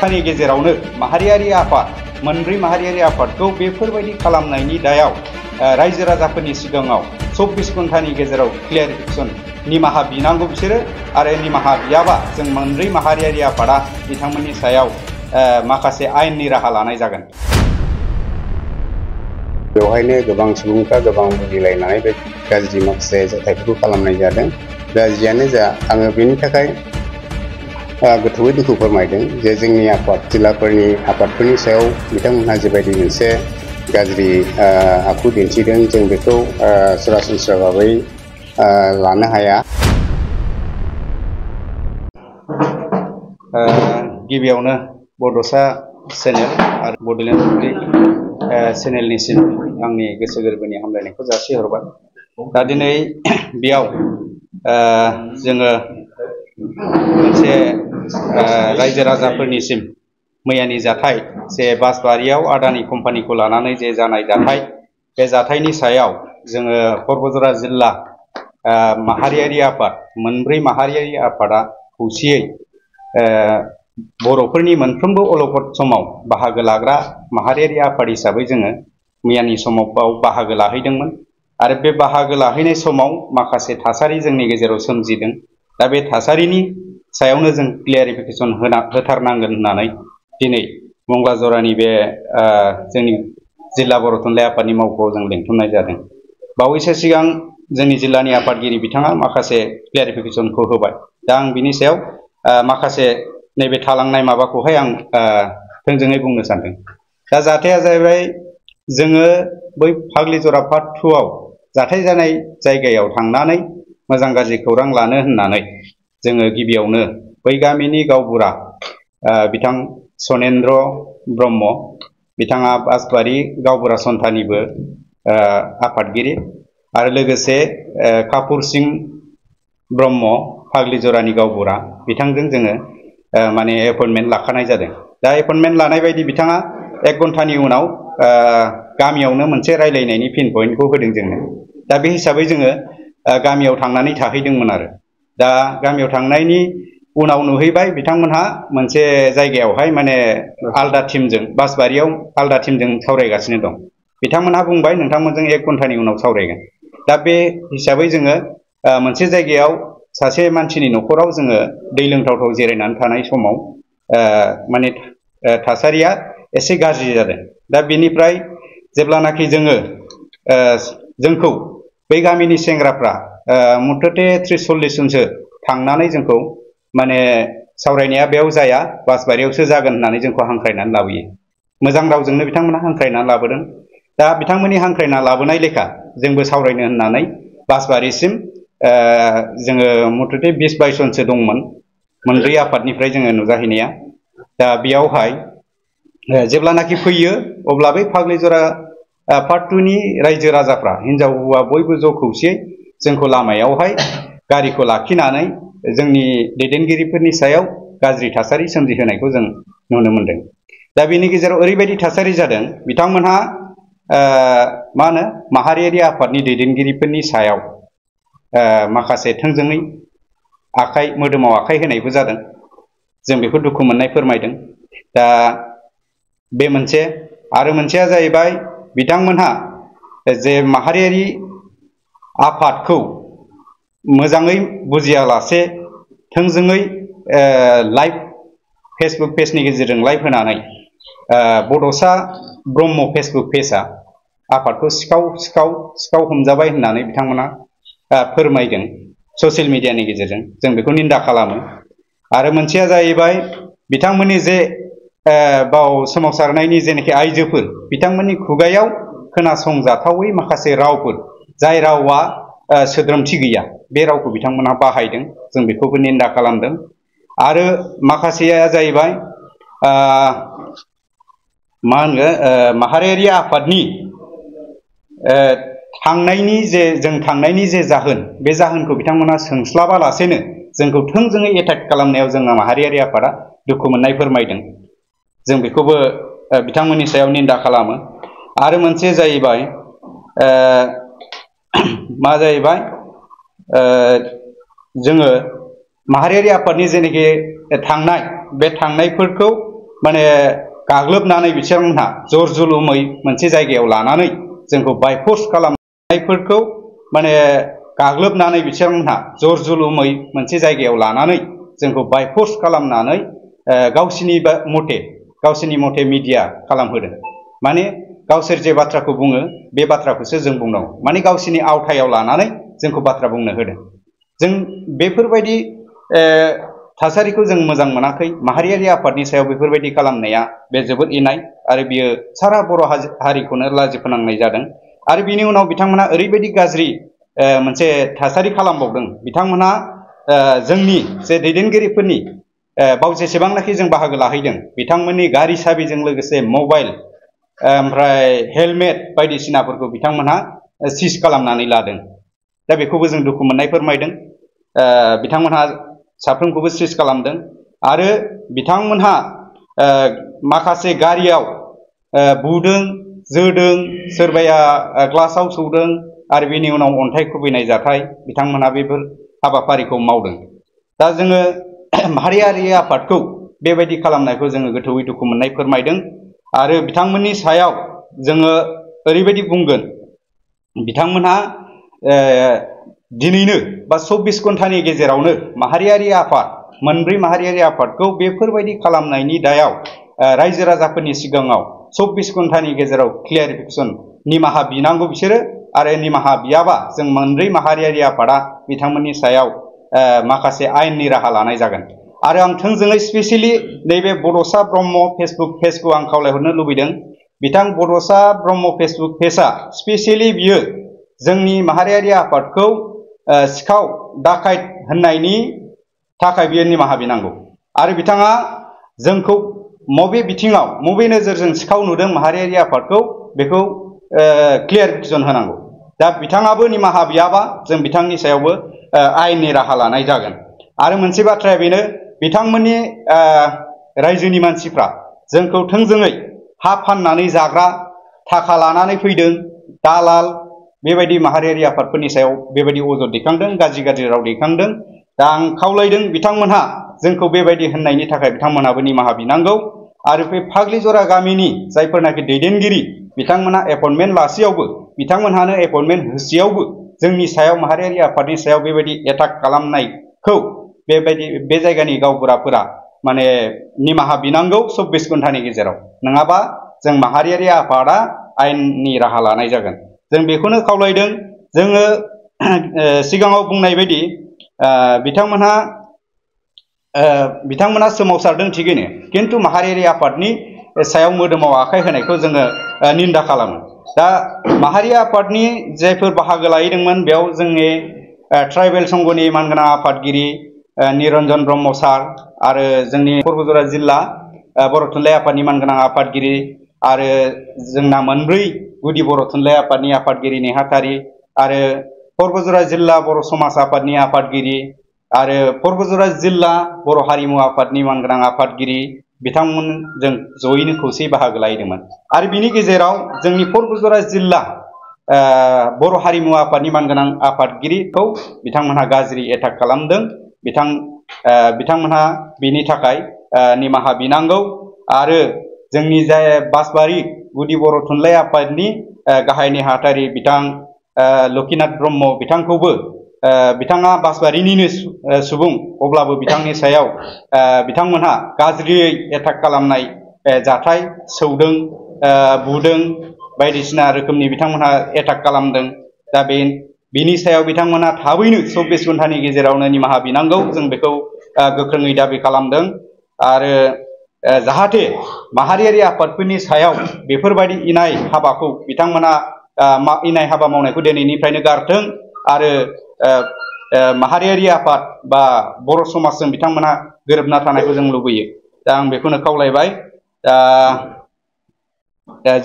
घन्टानि गेजेरावनो माहारियारि आफाद मोनब्रै माहारियारि आफादखौ बेफोरबायदि खालामनायनि दायाव रायजो राजाफोरनि सिगाङाव 24 घन्टानि गेजेराव क्लियारिफिकेसन निमाहा बिनांगौ बिसोरो आरो निमाहा बियाबा जों मोनब्रै माहारियारि आफादा बिथांमोननि सायाव माखासे आयेननि राहा लानाय जागोन। बेवहायनो गोबां सुबुंफ्रा गोबां बुजिलायनानै बे गाज्रि माखासे जाथायफोरखौ खालामनाय जादों। गाज्रियानो जा आङो बेनि थाखाय गोथौयै दुखु फोरमायदों जे जोंनि आफाद जिल्लाफोरनि आफादफोरनि सायाव बिथांमोनहा जेबायदि मोनसे गाज्रि आखु दिन्थिदों जों बेखौ सरासनस्रा भाबै लानो हाया। गिबियावनो बड'सा चेनेल आरो बड'लेण्ड बुब्लि चेनेलनिसिम आंनि गोसो गोरबोनि हामलायनायखौ जासिहरबाय। दा दिनै बेयाव जोङो मोनसे रायजो राजाफोरनिसिम मैयानि जाथाय जे बासबारियाव आदानि कम्पानिखौ लानानै जे जानाय जाथाय बे जाथायनि सायाव जोङो क'क्राझार जिल्ला माहारियारि आफाद मोनब्रै माहारियारि आफादा खौसेयै बर'फोरनि मोनफ्रोमबो अलखद समाव बाहागो लाग्रा माहारियारि आफाद हिसाबै जोङो मैयानि समाव बाहागो लाहैदोंमोन आरो बे बाहागो लाहैनाय समाव माखासे थासारि जोंनि गेजेराव सोमजिदों। दा बे थासारिनि सायावनो जों क्लियारिफिकेसन होथारनांगोन होननानै दिनै मंगला जरानि बे जोंनि जिल्ला बर' थुनलाइ आफादनि मावख'आव जों लिंथुमनाय जादों। बावैसो सिगां जोंनि जिल्लानि आफादगिरि बिथाङा माखासे क्लियारिफिकेसनखौ होबाय। दा आं बिनि सायाव माखासे नैबे थालांनाय माबाखौहाय आं थोंजोङै बुंनो सानदों। दा जाथाया जाहैबाय जोङो बै फाग्लिजरा पार्ट 2 आव जाथाय जानाय जायगायाव थांनानै मोजां गाज्रि खौरां लानो होननानै जोङो गिबियावनो बै गामिनि गावबुरा बिथां सनेन्द्र ब्रह्म बिथाङा बासबारि गावबुरा सन्थानिबो आफादगिरि आरो लोगोसे कापुर सिं ब्रह्म फाग्लिजरानि गावबुरा बिथांजों जोङो माने एपइन्टमेन्ट लाखानाय जादों। दा एपइन्टमेन्ट लानाय बायदि बिथाङा 1 घन्टानि उनाव गामियावनो मोनसे रायलायनायनि पिन पइन्टखौ होदों जोंनो। दा बे हिसाबै जोङो गामियाव थांनानै थाहैदोंमोन आरो दा गामियाव थांनायनि उनाव नुहैबाय बिथांमोनहा मोनसे जायगायावहाय माने आलदा टीमजों बासबारियाव आलदा टीमजों सावरायगासिनो दं। बिथांमोनहा बुंबाय नोंथांमोनजों 1 घन्टानि उनाव सावरायगोन। दा बे हिसाबै जोङो मोनसे जायगायाव सासे मानसिनि न'खराव जोङो दै लोंथावथाव जिरायनानै थानाय समाव माने थासारिया एसे गाज्रि जादों। दा बेनिफ्राय जेब्लानाखि जोङो जोंखौ बै गामिनि सेंग्राफ्रा मुथथे 30-40 जनसो थांनानै जोंखौ माने सावरायनाया बेयाव जाया बासबारियावसो जागोन होननानै जोंखौ हांख्रायनानै लाबोयो। मोजां रावजोंनो बिथांमोनहा हांख्रायनानै लाबोदों। दा बिथांमोननि हांख्रायना लाबोनाय लेखा जोंबो सावरायनो होननानै बासबारिसिम जोङो मुथथे 20-22 जनसो दंमोन मोनब्रै आफादनिफ्राय जोङो नुजाहैनाया। दा बेयावहाय जेब्लानाखि फैयो अब्ला बै फाग्लिजरा पार्ट 2 नि रायजो राजाफ्रा हिनजाव हौवा बयबो ज' खौसेयै जोंखौ लामायावहाय गारिखौ लाखिनानै जोंनि दैदेनगिरिफोरनि सायाव गाज्रि थासारि सोमजिहोनायखौ जों नुनो मोनदों। दा बेनि गेजेराव ओरैबायदि थासारि जादों बिथांमोनहा मा होनो माहारियारि आफादनि दैदेनगिरिफोरनि सायाव माखासे थोंजोङै मोदोमाव आखाइ होनायबो जादों। जों बेखौ दुखु मोननाय फोरमायदों। दा बे मोनसे आरो मोनसेया जाहैबाय बिथांमोनहा जे माहारियारि आफादखौ मोजाङै बुजियालासे थोंजोङै लाइभ फेसबुक पेजनि गेजेरजों लाइभ होनानै बड'सा ब्रह्म फेसबुक पेजआ आफादखौ सिखाव हमजाबाय होननानै बिथांमोना फोरमायदों ससियेल मिडियानि गेजेरजों। जों बेखौ निन्दा खालामो। आरो मोनसेया जाहैबाय बिथांमोननि जे बाव सोमावसारनायनि जेनाखि आइजोफोर बिथांमोननि खुगायाव खोनासंजाथावै माखासे रावफोर जाय रावा सोद्रोमथि गैया बे रावखौ बिथांमोनहा बाहायदों। जों बेखौबो निन्दा खालामदों। आरो माखासेया जाहैबाय मा होनगोन माहारियारि आफादनि थांनायनि जे जाहोन बे जाहोनखौ बिथांमोना सोंस्लाबालासेनो जोंखौ थोंजोङै एटाक खालामनायाव जोंहा माहारियारि आफादा दुखु मोननाय फोरमायदों। जों बेखौबो बिथांमोननि सायाव निन्दा खालामो। आरो मोनसे जाहैबाय मा जाहैबाय जोङो माहारियारि आफादनि जेनाखि बे थांनायफोरखौ माने गाग्लोबनानै बिथांमोनहा जर जुलुमै मोनसे जायगायाव लानानै जोंखौ बायफर्स खालामनायफोरखौ माने गाग्लोबनानै बिथांमोनहा जर जुलुमै मोनसे जायगायाव लानानै जोंखौ बायफर्स खालामनानै गावसिनि मथे मिडिया खालामहोदों। माने गावसोर जे बाथ्राखौ बुङो बे बाथ्राखौसो जों बुंनांगौ, माने गावसिनि आवथायाव लानानै जोंखौ बाथ्रा बुंनो होदों। जों बेफोरबायदि थासारिखौ जों मोजां मोनाखै। माहारियारि आफादनि सायाव बेफोरबायदि खालामनाया बे जोबोद इनाय आरो बियो सारा बर' हारिखौनो लाजि फोनांनाय जादों। आरो बिनि उनाव बिथांमोना ओरैबायदि गाज्रि मोनसे थासारि खालामबावदों। बिथांमोना जोंनि जे दैदेनगिरिफोरनि बाव जेसेबांनाखि जों बाहागो लाहैदों बिथांमोननि गारि साबिजों लोगोसे मबाइल ओमफ्राय हेलमेट बायदिसिनाफोरखौ बिथांमोनहा सिज खालामनानै लादों। दा बेखौबो जों दुखु मोननाय फोरमायदों। बिथांमोनहा साफ्रोमखौबो सिज खालामदों आरो बिथांमोनहा माखासे गारियाव बुदों जोदों, सोरबाया ग्लासाव सौदों आरो बेनि उनाव अन्थाइ खुबैनाय जाथाय बिथांमोनहा बेफोर हाबाफारिखौ मावदों। दा जोङो माहारियारि आफादखौ बेबायदि खालामनायखौ जोङो गोथौयै दुखु मोननाय फोरमायदों आरो बिथांमोननि सायाव जोङो ओरैबायदि बुंगोन, बिथांमोनहा दिनैनो बा 24 घन्टानि गेजेरावनो मोनब्रै माहारियारि आफादखौ बेफोरबायदि खालामनायनि दायाव रायजो राजाफोरनि सिगाङाव 24 घन्टानि गेजेराव क्लियारिफिकेसन निमाहा बिनांगौ बिसोरो। आरो निमाहा बियाबा जों मोनब्रै माहारियारि आफादा बिथांमोननि सायाव माखासे आयेननि राहा लानाय जागोन। आरो आं थोंजोङै स्पेसियेलि नैबे बड'सा ब्रह्म फेसबुक पेजखौ आं खावलायहरनो लुबैदों। बिथां बड'सा ब्रह्म फेसबुक पेजआ स्पेसियेलि बियो जोंनि माहारियारि आफादखौ सिखाव दाखायत होननायनि थाखाय बियो निमाहा बिनांगौ। आरो बिथाङा जोंखौ मबे बिथिङाव मबे नोजोरजों सिखाव नुदों माहारियारि आफादखौ बेखौ क्लियारिफिकेसन होनांगौ। दा बिथाङाबो निमाहा बियाबा जों बिथांनि सायावबो आयेननि राहा लानाय जागोन। आरो मोनसे बाथ्राया बेनो, बिथांमोननि रायजोनि मानसिफ्रा जोंखौ थोंजोङै हा फाननानै जाग्रा, थाखा लानानै फैदों, दालाल, बेबायदि माहारियारि आफादफोरनि सायाव बेबायदि अजद दैखांदों, गाज्रि राव दैखांदों। दा आं खावलायदों बिथांमोनहा जोंखौ बेबायदि होननायनि थाखाय बिथांमोनहाबो निमाहा बिनांगौ। आरो बे फाग्लिजरा गामिनि जायफोरनाखि दैदेनगिरि बिथांमोनहा एपइन्टमेन्ट लासेयावबो, बिथांमोनहानो एपइन्टमेन्ट होसेयावबो जोंनि सायाव माहारियारि आफादनि सायाव बेबायदि एटाक खालामनायखौ बे जायगानि गावबुराफोरा माने निमाहा बिनांगौ 24 घन्टानि गेजेराव। नङाबा जों माहारियारि आफादा आयेननि राहा लानाय जागोन। जों बेखौनो खावलायदों। जोङो सिगाङाव बुंनाय बायदि बिथांमोना सोमावसारदों थिगैनो, किन्तु माहारियारि आफादनि सायाव मोदोमाव आखाइ होनायखौ जोङो निन्दा खालामो। दा माहारि आफादनि जायफोर बाहागो लाहैदोंमोन बेयाव जोंनि ट्राइबेल संघनि मानगोनां आफादगिरि निरन्जन ब्रह्म सार आरो जोंनि क'क्राझार जिल्ला बर' थुनलाइ आफादनि मानगोनां आफादगिरि आरो जोंना मोनब्रै गुदि बर' थुनलाइ आफादनि आफादगिरि नेहाथारि आरो क'क्राझार जिल्ला बर' समाज आफादनि आफादगिरि आरो क'क्राझार जिल्ला बर' हारिमु आफादनि मानगोनां आफादगिरि बिथांमोनजों जयैनो खौसेयै बाहागो लाहैदोंमोन। आरो बिनि गेजेराव जोंनि क'क्राझार जिल्ला बर' हारिमु आफादनि मानगोनां आफादगिरिखौ बिथांमोनहा गाज्रि एटाक खालामदों। बिथांमोनहा बिनि थाखाय निमाहा बिनांगौ। आरो जोंनि जाय बासबारि गुदि बर' थुनलाइ आफादनि गाहाय नेहाथारि बिथां लकिनाथ ब्रह्म बिथांखौबो, बिथाङा बासबारिनिनो सुबुं, अब्लाबो बिथांनि सायाव बिथांमोनहा गाज्रियै एटाक खालामनाय जाथाय, सौदों, बुदों, बायदिसिना रोखोमनि बिथांमोनहा एटाक खालामदों। दा बिनि सायाव बिथांमोनहा थाबैनो 24 घन्टानि गेजेरावनो निमाहा बिनांगौ, जों बेखौ गोख्रोङै दाबि खालामदों। आरो जाहाथे माहारियारि आफादफोरनि सायाव बेफोरबायदि इनाय हाबाखौ बिथांमोना इनाय हाबा मावनायखौ दिनैनिफ्रायनो गारथों आरो माहारियारि आफाद बा बर' समाजजों बिथांमोना गोरोबना थानायखौ जों लुबैयो। दा आं बेखौनो खावलायबाय।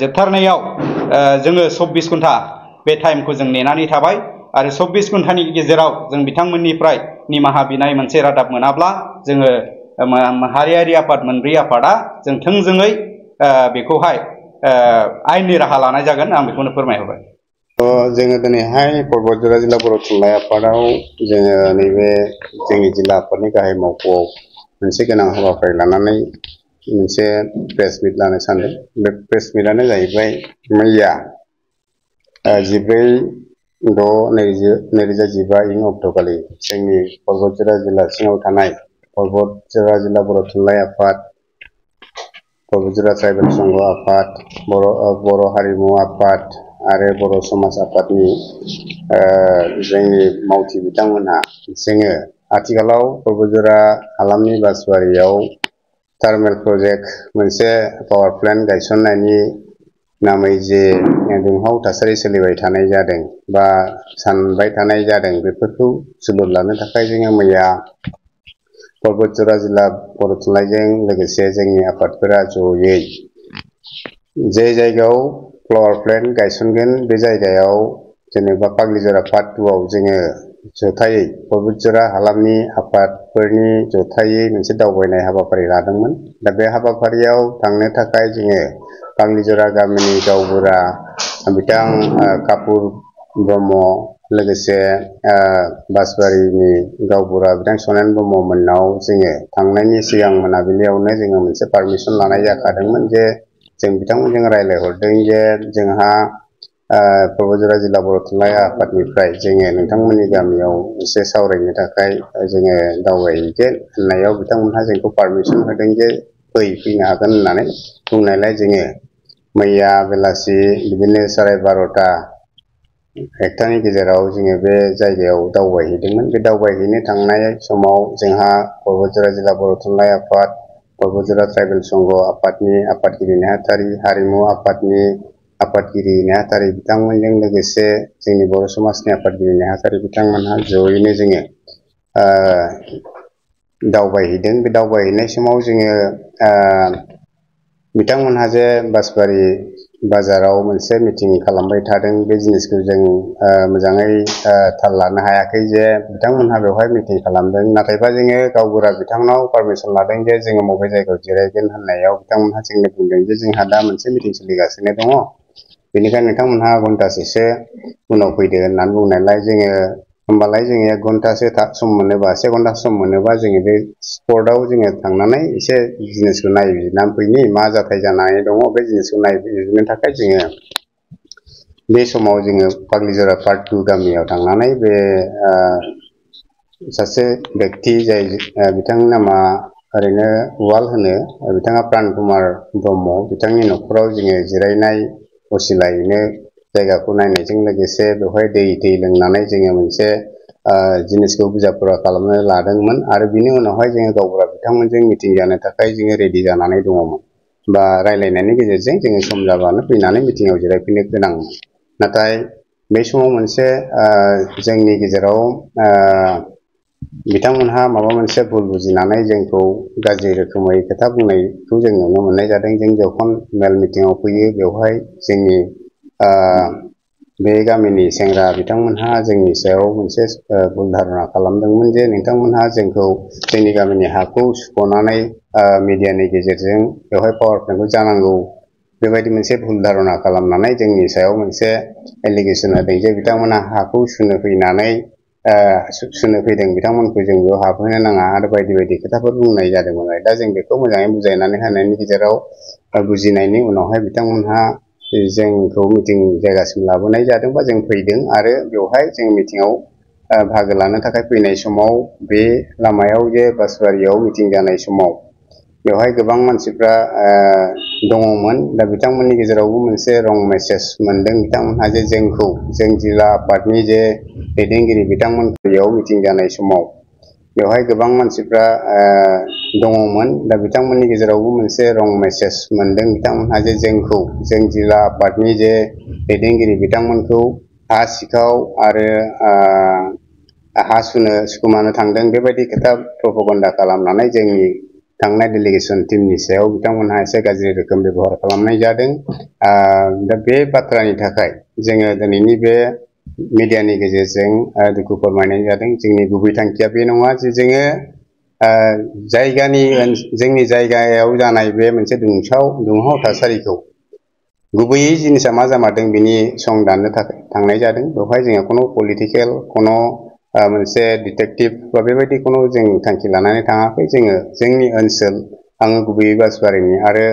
जोबथारनायाव जोङो 24 घन्टा बे टाइमखौ जों नेनानै थाबाय आरो 24 घन्टानि गेजेराव जों बिथांमोननिफ्राय निमाहा बिनाय मोनसे रादाब मोनाब्ला जोङो माहारियारि आफाद मोनब्रै आफादा जों थोंजोङै बेखौहाय आयेननि राहा लानाय जागोन। आं बेखौनो फोरमायहरबाय। जोङो दिनैहाय क'क्राझार जिल्ला बर' थुनलाइ आफादाव जोङो नैबे जोंनि जिल्ला आफादनि गाहाय मावख'आव मोनसे गोनां हाबाफारि लानानै मोनसे प्रेस मिट लानो सानदों। बे प्रेस मिटआनो जाहैबाय मैया 14/6/2015 अक्ट'खालि जोंनि परबतजरा जिल्ला सिङाव थानाय परबतजरा जिल्ला बर' थुनलाइ आफाद, परबतजरा ट्राइबेल संघ आफाद, बर' हारिमु आफाद आरो बर' समाज आफादनि जोंनि मावथि बिथांमोनहा जोङो आथिखालाव परबतजरा हालामनि बासबारियाव थार्मेल प्रजेक्ट मोनसे पावार प्लान्ट गायसननायनि नामै जे दुंहाव थासारि सोलिबाय थानाय जादों बा सानबाय थानाय जादों, बेफोरखौ सुलुर लानो थाखाय जोङो मैया परबतजरा जिल्ला बर' थुनलाइजों लोगोसे जोंनि आफादफोरा जयै जे जायगायाव पावार प्लान्ट गायसनगोन बे जायगायाव जेनेबा पाग्लिजरा पार्ट 2 आव जोङो जथायै परबतजरा हालामनि आफादफोरनि जथायै मोनसे दावबायनाय हाबाफारि लादोंमोन। दा बे हाबाफारियाव थांनो थाखाय जोङो पाग्लिजरा गामिनि गावबुरा बिथां कापुर ब्रह्म, लोगोसे बासबारिनि गावबुरा बिथां सनेन ब्रह्म मोननाव जोङो थांनायनि सिगां मोनाबिलियावनो जोङो मोनसे पारमिसन लानाय जाखादोंमोन जे जों बिथांमोनजों रायज्लायहरदों जे जोंहा परबतजरा जिल्ला बर' थुनलाइ आफादनिफ्राय जोङो नोंथांमोननि गामियाव एसे सावरायनो थाखाय जोङो दावबायहैगोन होननायाव बिथांमोनहा जोंखौ पारमिसन होदों जे फैनो हागोन होननानै बुंनायलाय जोङो मैया बेलासि बिदिनो 12:30-1टानि गेजेराव जोङो बे जायगायाव दावबायहैदोंमोन। बे दावबायहैनो थांनाय समाव जोंहा परबतजरा जिल्ला बर' थुनलाइ आफाद, परबतजरा ट्राइबेल संघ आफादनि आफादगिरि नेहाथारि, हारिमु आफादनि आफादगिरि नेहाथारि बिथांमोनजों लोगोसे जोंनि बर' समाजनि आफादगिरि नेहाथारि बिथांमोनहा जयैनो जोङो दावबायहैदों। बे दावबायहैनाय समाव जोङो बिथांमोनहा जे बासबारि बाजाराव मोनसे मिटिं खालामबाय थादों, बे जिनिसखौ जों मोजाङै थाल लानो हायाखै जे बिथांमोनहा बेवहाय मिटिं खालामदों। नाथायबा जोङो गावबुरा बिथांनाव पारमिसन लादों जे जोङो बबे जायगायाव जिरायगोन होननायाव बिथांमोनहा जोंनो बुंदों जे जोंहा दा मोनसे मिटिं सोलिगासिनो दङ, बेनिखायनो नोंथांमोनहा घन्टासेसो उनाव फैदो होननानै बुंनायलाय जोङो होमबालाय जोङो 1 घन्टासो सम मोनोबा 1 घन्टा सम मोनोबा जोङो बे स्पटआव जोङो थांनानै एसे जिनिसखौ नायबिजिरनानै फैनि, मा जाथाय जानानै दङ बे जिनिसखौ नायबिजिरनो थाखाय जोङो बे समाव जोङो पाग्लिजरा पार्ट 2 गामियाव थांनानै बे सासे बेक्ति जाय बिथांनि नामा ओरैनो उवाल होनो, बिथाङा प्रान कुमार ब्रह्म, बिथांनि न'खराव जोङो जिरायनाय असिलायैनो जायगाखौ नायनायजों लोगोसे बेवहाय दै लोंनानै जोङो मोनसे जिनिसखौ बिजापुरा खालामनो लादोंमोन आरो बिनि उनावहाय जोङो गावबुरा बिथांमोनजों मिटिं जानो थाखाय जोङो रेडि जानानै दङमोन बा रायलायनायनि गेजेरजों जोङो सम जाबानो फैनानै मिटिंआव जिरायफैनो गोनांमोन। नाथाय बे समाव मोनसे जोंनि गेजेराव बिथांमोनहा माबा मोनसे भुल बुजिनानै जोंखौ गाज्रि रोखोमै खोथा बुंनायखौ जों नुनो मोननाय जादों। जों जखन मेल मिटिंआव फैयो बेवहाय जोंनि बे गामिनि सेंग्रा बिथांमोनहा जोंनि सायाव मोनसे भुल धारना खालामदोंमोन जे नोंथांमोनहा जोंखौ जोंनि गामिनि हाखौ सुख'नानै मिडियानि गेजेरजों बेवहाय पावार प्लेन्टखौ जानांगौ बेबायदि मोनसे भुल धारना खालामनानै जोंनि सायाव मोनसे एलिगेसन होदों जे बिथांमोनहा हाखौ सुनो फैनानै सुनो फैदों, बिथांमोनखौ जों बेयाव हाबहोनो नाङा आरो बायदि बायदि खोथाफोर बुंनाय जादोंमोन। दा जों बेखौ मोजाङै बुजायनानै होनायनि गेजेराव बुजिनायनि उनावहाय बिथांमोनहा जोंखौ मिटिं जायगासिम लाबोनाय जादों बा जों फैदों आरो बेवहाय जों मिटिंआव बाहागो लानो थाखाय फैनाय समाव बे लामायाव जे बासबारियाव मिटिं जानाय समाव बेवहाय गोबां मानसिफ्रा दङमोन। दा बिथांमोननि गेजेरावबो मोनसे रं मेसेज मोनदों बिथांमोनहा जे जों जिल्ला आफादनि जे दैदेनगिरि बिथांमोनखौ बेयाव मिटिं जानाय समाव बेवहाय गोबां मानसिफ्रा दङमोन। दा बिथांमोननि गेजेरावबो मोनसे रं मेसेज मोनदों बिथांमोनहा जे जों जिल्ला आफादनि जे दैदेनगिरि बिथांमोनखौ हा सिखाव आरो हा सुखुमानो थांदों बेबायदि खोथा प्रपगन्डा खालामनानै जोंनि थांनाय डेलिगेसन टिमनि सायाव बिथांमोनहा एसे गाज्रि रोखोम बेबहार खालामनाय जादों। दा बे बाथ्रानि थाखाय जोङो दिनैनि बे मिडियानि गेजेरजों दुखु फोरमायनाय जादों। जोंनि गुबै थांखिया बे नङा जे जोङो जोंनि जायगायाव जानाय बे मोनसे दुंहाव थासारिखौ गुबैयै जिनिसा मा जामारदों बिनि सं दाननो थाखाय थांनाय जादों। बेवहाय जोङो खुनु पलिटिकेल खुनु मोनसे डिटेक्टिभ बा बेबायदि खुनु जों थांखि लानानै थाङाखै। जोङो जोंनि ओनसोल आङो गुबैयै बासबारिनि आरो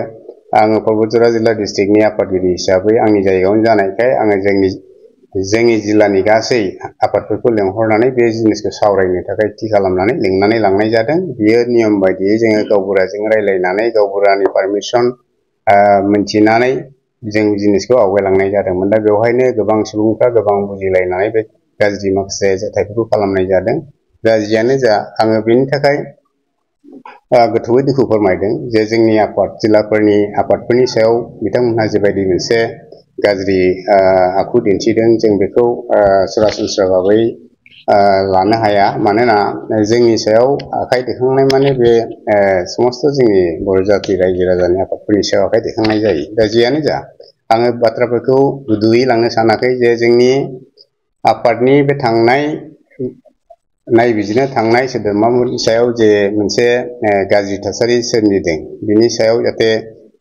आङो पर्बतजरा जिल्ला डिस्ट्रिक्टनि आफादगिरि हिसाबै आंनि जायगायावनो जानायखाय आङो जोंनि जिल्लानि गासै आफादफोरखौ लेंहरनानै बे जिनिसखौ सावरायनो थाखाय थि खालामनानै लिंनानै लांनाय जादों। बियो नियम बायदियै जोङो गावबुराजों रायलायनानै गावबुरानि पारमिसन मोनथिनानै जों जिनिसखौ आवगायलांनाय जादोंमोन। दा बेवहायनो गोबां सुबुंफ्रा गोबां बुजिलायनानै बे गाज्रि माखासे जाथायफोरखौ खालामनाय जादों। दा जियानो जा आङो बेनि थाखाय गोथौयै दुखु फोरमायदों जे जोंनि जिल्लाफोरनि आफादफोरनि सायाव बिथांमोनहा जेबायदि मोनसे गाज्रि आखु दिन्थिदों जों बेखौ सरासनस्रा भाबै लानो हाया। मानोना जोंनि सायाव आखाइ दैखांनाय माने बे समस्त जोंनि बर' जाथि रायजो राजानि आफादफोरनि सायाव आखाइ दैखांनाय जायो। दा जियानो जा आङो बाथ्राफोरखौ गुदुयै लांनो सानाखै जे जोंनि आफादनि बे नायबिजिरनो थांनाय सोद्रोमाफोरनि सायाव जे मोनसे गाज्रि थासारि सोमजिदों बिनि सायाव जाहाथे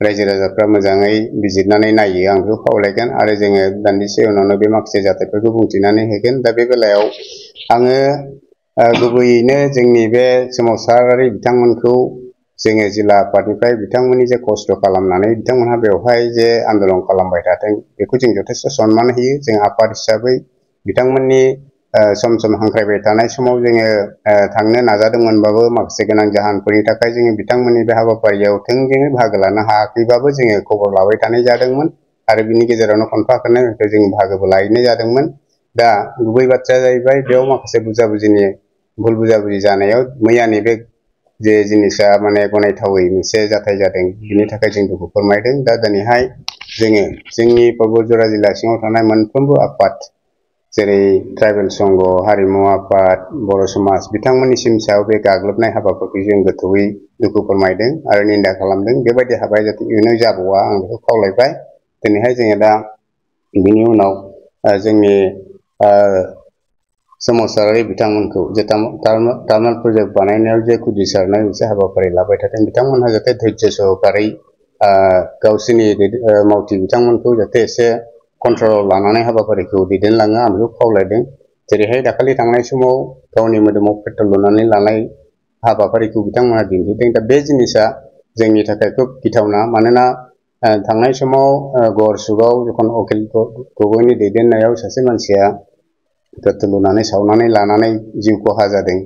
रायजो राजाफ्रा मोजाङै बिजिरनानै नायो आं बेखौ खावलायगोन आरो जोङो दान्दिसे उनावनो बे माखासे जाथायफोरखौ बुंथिनानै होगोन। दा बे बेलायाव आङो गुबैयैनो जोंनि बे सोमावसारारि बिथांमोनखौ जोङो जिल्ला आफादनिफ्राय बिथांमोननि जे खस्थ' खालामनानै बिथांमोनहा बेवहाय जे आन्दलन खालामबाय थादों बेखौ जों जथेस्थ' सनमान होयो। जों आफाद हिसाबै बिथांमोननि सम सम हांख्रायबाय थानाय समाव जोङो थांनो नाजादोंमोनबाबो माखासे गोनां जाहोनफोरनि थाखाय जोङो बिथांमोननि बे हाबाफारियाव थोंजोङै बाहागो लानो हायाखैबाबो जोङो खबर लाबाय थानाय जादोंमोन आरो बिनि गेजेरावनो खनफा खननै जों बाहागोबो लाहैनाय जादोंमोन। दा गुबै बाथ्राया जाहैबाय बेयाव माखासे भुल बुजाबुजि जानायाव मैयानि बे जे जिनिसा माने गनायथावै मोनसे जाथाय जादों बिनि थाखाय जों दुखु फोरमायदों। दा दिनैहाय जोङो जोंनि पर्बतजरा जिल्ला सिङाव थानाय मोनफ्रोमबो आफाद जेरै ट्राइबेल संघ, हारिमु आफाद, बर' समाज बिथांमोननिसिम सायाव बे गाग्लोबनाय हाबाफोरखौ जों गोथौयै दुखु फोरमायदों आरो निन्दा खालामदों। बेबायदि हाबाया जाहाथे इयुनाव जाबावा आं बेखौ खावलायबाय। दिनैहाय जोङो दा बिनि उनाव जोंनि सोमावसारारि बिथांमोनखौ जे टार्मिनेल प्रजेक्ट बानायनायाव जे गुदि सारनाय मोनसे हाबाफारि लाबाय थादों बिथांमोनहा जाहाथे धैर्य सहकारै गावसोरनि मावथि बिथांमोनखौ जाहाथे एसे कन्ट्रलाव लानानै हाबाफारिखौ दैदेनलाङो आं बेखौ खावलायदों। जेरैहाय दाखालि थांनाय समाव गावनि मोदोमाव पेट्रल लुनानै लानाय हाबाफारिखौ बिथांमोनहा दिन्थिदों। दा बे जिनिसा जोंनि थाखाय खोब गिथावना। मानोना थांनाय समाव गरसुगाव जखन अखिल गगৈनि दैदेननायाव सासे मानसिया पेट्रल लुनानै सावनानै लानानै जिउ खहा जादों।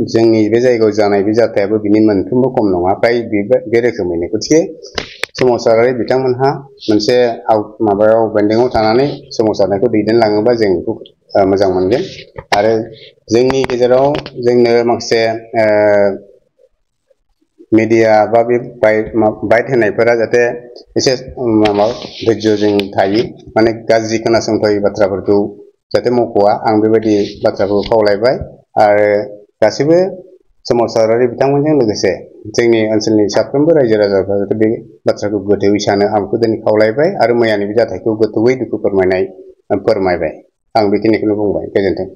जोंनि बे जायगायाव जानाय बे जाथायाबो बिनि मोनफ्रोमबो खम नङा फ्राय बे रोखोमैनो। गथिखे सोमावसारारि बिथांमोनहा मोनसे माबायाव बेन्दोंआव थानानै सोमावसारनायखौ दैदेनलाङोबा जों बेखौ मोजां मोनगोन। आरो जोंनि गेजेराव जोंनो माखासे मिडिया बा बे बाइट होनायफोरा जाहाथे एसे धैर्यजों थायो माने गाज्रि खोनासंथावै बाथ्राफोरखौ जाहाथे मख'वा आं बेबायदि बाथ्राखौ खावलायबाय। आरो गासैबो सोमावसारारि बिथांमोनजों लोगोसे जोंनि ओनसोलनि साफ्रोमबो रायजो राजाफ्रा जाहाथे बे बाथ्राखौ गोथौयै सानो आं बेखौ दिनै खावलायबाय आरो मैयानि बे जाथायखौ गोथौयै दुखु फोरमायबाय। आं बेखिनिखौनो बुंबाय। गोजोन्थों।